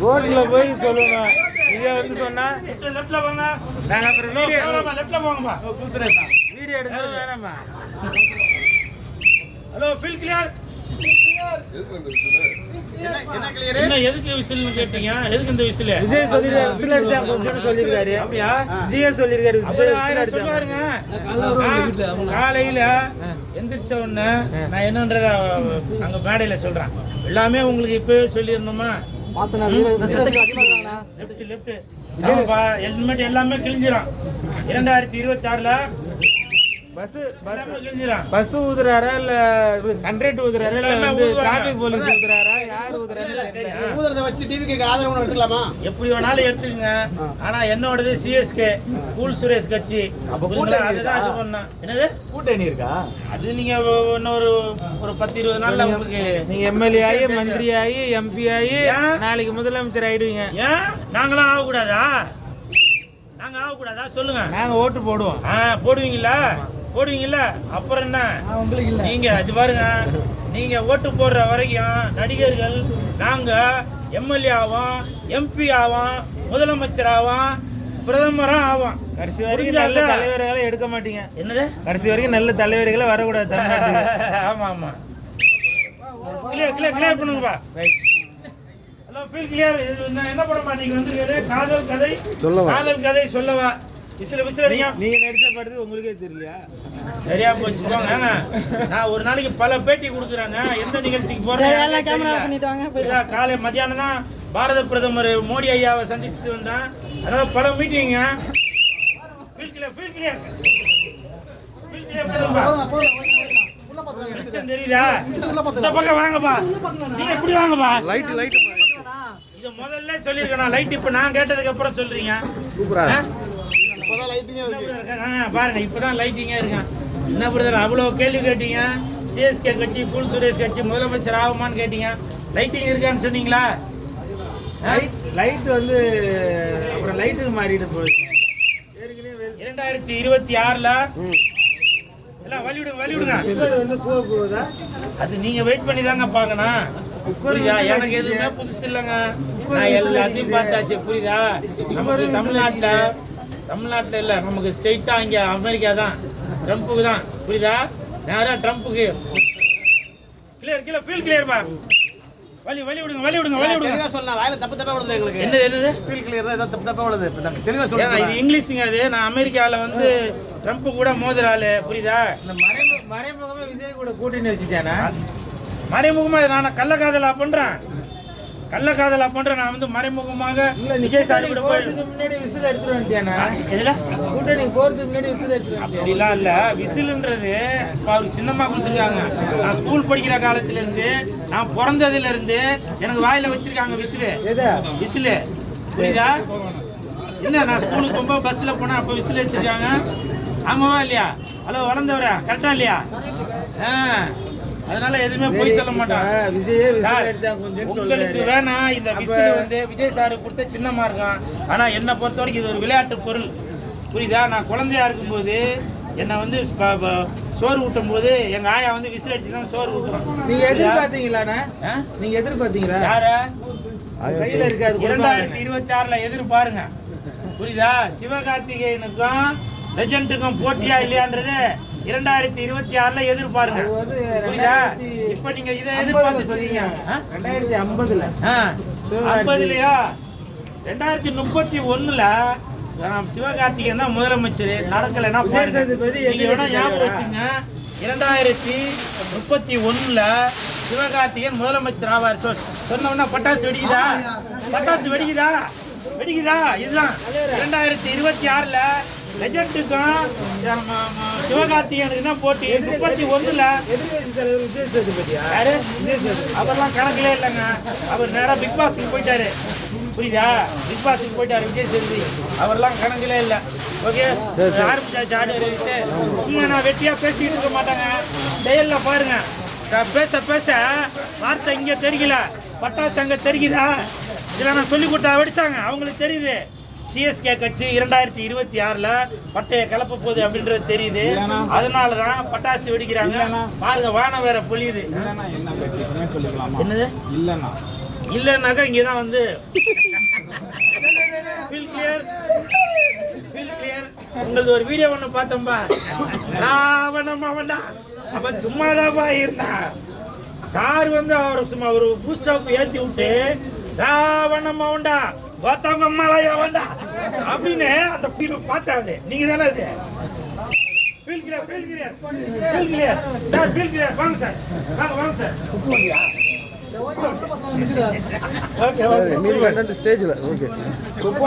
ரோட்ல போய் சொல்லணும். இங்க வந்து சொன்னா லெஃப்ட்ல போங்க. நாங்க அப்புறம் வீடியோ லெஃப்ட்ல போங்கப்பா. வீடியோ எடுக்கிறது வேணாமா? Hello feel clear. என்ன எதுக்கு விசில்னு கேட்டீங்க? எதுக்கு இந்த விசில்? விஜய் சொல்லிருக்காரு விசில் அடிச்சா கொஞ்சம் சொல்லிருக்காரு. அப்படியா? விஜய் சொல்லிருக்காரு அப்புறம் ஆயிரம் சொல்லுவாருங்க. காலையில எந்திரிச்ச உடனே நான் என்னன்றத அங்க மேடையில சொல்றேன். எல்லாமே உங்களுக்கு இப்பவே சொல்லிடணுமா? லெஃப்ட் ஹெல்மெட் எல்லாமே கிழிஞ்சிடும். 2026ல பஸ் ஊதுறாரா இல்ல கண்ட்ரேட் ஊதுறாரா இல்ல வந்து டிராபிக் போலீஸ் ஊதுறாரா? யார் ஊதுறாரு? ஊதுறத வச்சு டிவிக்கு ஆதரவு எடுத்துக்கலாமா? எப்படி வேணாலும் எடுத்துக்கங்க. ஆனா என்னோடது சிஎஸ்கே கூல் சுரேஷ் கட்சி. அதுதான் அது பண்ணா. என்னது கூட்டணி இருக்கா? அது நீங்க இன்னொரு ஒரு 10-20 நாள்ல உங்களுக்கு நீங்க எம்எல்ஏ ஆகி மந்திரி ஆகி எம்பி ஆகி நாளைக்கு முதலமைச்சர் ஆயிடுவீங்க. ஏன் நாங்களாம் ஆகக்கூடாதா? நாங்க ஆகக்கூடாதா சொல்லுங்க. நாங்க ஓட்டு போடுவோம். போடுவீங்கல்ல அப்புறம் என்ன நீங்க அது பாருங்க. நீங்க ஓட்டு போடுற வரைக்கும் நடிகர்கள் நாங்க எம்எல்ஏ ஆவோம், எம்பி ஆவோம், முதலமைச்சர் ஆவோம், பிரதமரா ஆவோம். கடைசி வரைக்கும் நல்ல தலைவர்களை எடுக்க மாட்டீங்க. என்னது கடைசி வரைக்கும் நல்ல தலைவர்களை வரக்கூடாது. ஆமா கிளியர் பண்ணுங்கப்பா. Hello feel clear. என்ன படமா நீங்க வந்து காதல் கதை சொல்லவா? விசில் அடிங்க. நீங்க நடிச்ச படத்துக்கு உங்களுக்கே தெரியலையா? சரியா போச்சு போங்க. நான் ஒரு நாளைக்கு பல பேட்டி கொடுக்குறாங்க. எந்த நிகழ்ச்சிக்கு போறேன்? காலை மத்தியானம் தான் பாரத பிரதமர் மோடி ஐயாவை சந்திச்சுட்டு வந்தேன். அதனால பல மீட்டிங்க. தெரியுதா? இந்த பக்கம் வாங்கப்பா. நீங்க எப்படி வாங்கப்பா? இத முதல்ல சொல்லிருக்கேன். லைட் இப்ப நான் கேட்டதுக்கு அப்புறம் சொல்றீங்க. பாருங்க இப்பதான் லைட்டிங்கா இருக்கேன். என்ன பிரதர் அவ்வளவு கேள்வி கேட்டீங்க? சிஎஸ்கே கட்சி கூல் சுரேஷ் கட்சி முதலமைச்சர் ஆகுமான்னு கேட்டீங்க. லைட்டிங் இருக்கான்னு சொன்னீங்களா? லைட் வந்து அப்புறம் லைட்டுக்கு மாறிட்டு போகுது. 2026ல எல்லாம் வழி விடுங்க. வந்து போகுதா? அது நீங்க வெயிட் பண்ணி தாங்க பார்க்கணும். புரியுதா? எனக்கு எதுவுமே புதுசு இல்லைங்க. நான் எல்லாத்தையும் பார்த்தாச்சு. புரியுதா? நமக்கு தமிழ்நாட்டில் இல்லை, நமக்கு ஸ்ட்ரெயிட்டா இங்க அமெரிக்கா தான், ட்ரம்ப்புக்கு தான். புரியுதா? நேரா ட்ரம்ப்புக்கு. கிளியர் பா. வழி விடுங்க. சொன்னா வாயில தப்பா வருது எங்களுக்கு. என்னது ஃபீல் கிளியர் ஏதோ தப்பா வருது. தெளிவா சொல்லுங்க. இது இங்கிலீஷ்ங்க. அது நான் அமெரிக்கால வந்து ட்ரம்ப் கூட மோதுறாளு. புரியுதா? இந்த மறைமுகமா விஜய் கூட கூட்டணி வச்சுட்டானா? மறைமுகமா நான் கள்ளக்காதலா பண்றேன். நான் வந்து மறைமுகமாக விஜய் சார் கூட முன்னாடி விசில் எடுத்துட்டு வந்துட்டானா? எதுல கூட்டணி போறதுக்கு முன்னாடி விசில் எடுத்துட்டு அப்படிலாம் இல்ல. விசில்ன்றது இப்போ அவருக்கு சின்னமா கொடுத்துருக்காங்க. நான் ஸ்கூல் படிக்கிற காலத்துல இருந்து, நான் பிறந்ததுல இருந்து எனக்கு வாயில வச்சிருக்காங்க விசில். புரியுதா? என்ன நான் ஸ்கூலுக்கு போகும்போது பஸ்ல போனா அப்ப விசில் எடுத்துருக்காங்க. ஆமாவா இல்லையா? ஹலோ வளர்ந்தவரா கரெக்டா இல்லையா? அதனால எதுவுமே போய் சொல்ல மாட்டான். உங்களுக்கு வேணா இந்த விசில் வந்து விஜய் சாரு கொடுத்த சின்னமா இருக்கும். ஆனா என்னை பொறுத்த வரைக்கும் இது ஒரு விளையாட்டு பொருள். புரியுதா? நான் குழந்தையா இருக்கும்போது என்னை வந்து சோறு ஊட்டும் போது எங்க ஆயா வந்து விசில் அடிச்சு தான் சோறு ஊட்டுவோம். நீங்க எதிர்பார்த்தீங்களா? நீங்க எதிர்பார்த்தீங்களா? யார கையில இருக்காது. 2026ல எதிர்பாருங்க. புரியுதா? சிவகார்த்திகேயனுக்கும் லெஜெண்டுக்கும் போட்டியா இல்லையான்றது 2026ல எதிர்பாருங்க. புரியுதா? இப்ப நீங்க இதை எதிர்பார்த்து சொல்றீங்க. 2050ல 50லயா? 2031ல சிவகார்த்திகேயன் தான் முதலமைச்சர். நடக்கலைன்னா நீங்க வேணா ஞாபகம் வச்சுங்க. 2031ல சிவகார்த்திகேயன் முதலமைச்சர் ஆவார். சொன்னோம்னா பட்டாசு வெடிக்குதா? இதுதான் 2026ல லெஜெண்டுக்கும் சிவகார்த்திகேயனுக்கு தான் போட்டி. 31ல அவர்லாம் கணக்கிலே இல்லைங்க. அவர் நேரா பிக் பாஸ்க்கு போயிட்டாரு. புரியுதா? பிக் பாஸ்க்கு போயிட்டாரு விஜய் சேதுபதி. அவர்லாம் கணக்கிலே இல்லை. ஓகே ஆரம்பிச்சாச்சு ஆடியோ. சும்மா நான் வெட்டியா பேசிக்கிட்டு இருக்க மாட்டாங்க. செயல்ல பாருங்க. பேச வார்த்தை இங்க தெரியல, பட்டாசு அங்க தெரியுதா? இதில் நான் சொல்லி கொடுத்தா வெடிச்சாங்க. அவங்களுக்கு தெரியுது சிஎஸ்கே கட்சி 2026ல பட்டைய கலப்ப போகுது அப்படின்றது தெரியுது. அதனாலதான் பட்டாசு வெடிக்கிறாங்க. பாருங்க வானம் வேற பொழியுது. என்னது இல்லைன்னாக்கா இங்கே தான் வந்து ஃபீல் கிளியர் உங்களது ஒரு வீடியோ ஒன்று பார்த்தோம்பா ராவணம் அவன்டா அவன் சும்மாதான்ப்பா இருந்தான் சார் வந்து அவர் சும்மா ஒரு பூஸ்டாப் ஏற்றி விட்டு ராவணம் அவன்டா கோத்தம் அம்மாலா அவன்டா அப்படின்னு அந்த வீடியோ பார்த்தாது நீங்க தானே அது feel clear sir feel clear வாங்க சார் வாங்க சார் ஓகே ஸ்டேஜில் ஓகே